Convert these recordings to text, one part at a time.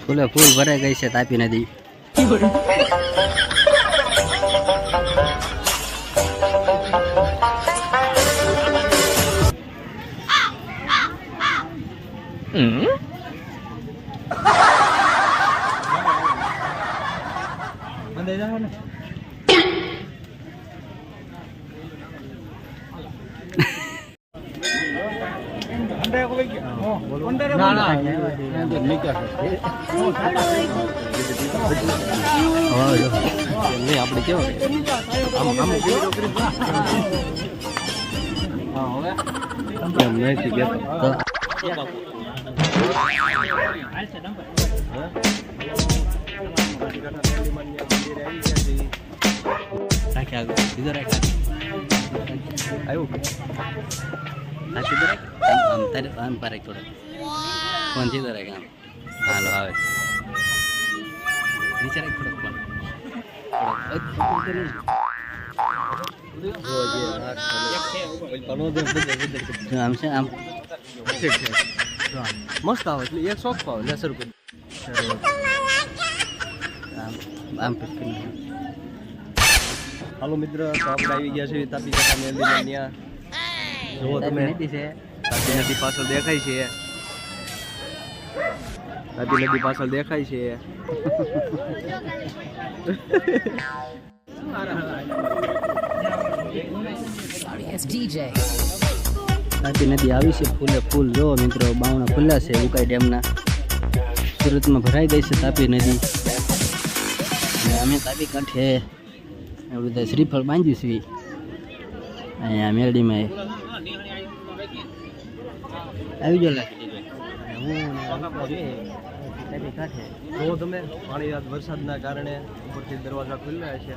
ફૂલે ફૂલ ભરાઈ ગઈ છે તાપી નદી. આપણે કેવો સીધો રાખ આવ્યું સીધો રાખ આમ તારે આમ પારે થોડો ફોન સીધો રાખ આમ હાલો આવે નીચે રાખ થોડો ફોન આમ છે આમ મસ્ત આવે એટલે એક શોખ પાવે લે શરૂ કરી આમ હાલો મિત્ર, તો આપણે આવી ગયા છીએ તાપી કાંઠા મેલડીમાં. ત્યાં જુઓ તમે તાપી નદી પાછળ દેખાય છે. તાપી નદી પાછળ દેખાય છે. તાપી નદી આવી છે ફૂલે ફૂલ. જો મિત્રો બાવણા ખુલ્લા છે ઉકાઈ ડેમના. સુરતમાં ભરાઈ ગઈ છે તાપી નદી. અમે તાપી કાંઠે એવું બધા શ્રીફળ બાંધ્યું છે અહીંયા મેરડીમાં. આવી ગયો જો તમે પાણી વરસાદના કારણે ઉપરથી દરવાજા ખુલ્લા છે.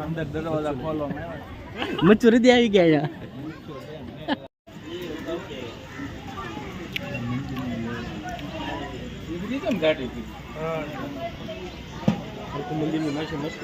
અંદર દરવાજા ખોલવામાં આવ્યા. મચ્છુ રીતે આવી ગયા મંદિરની માસે મસ્ત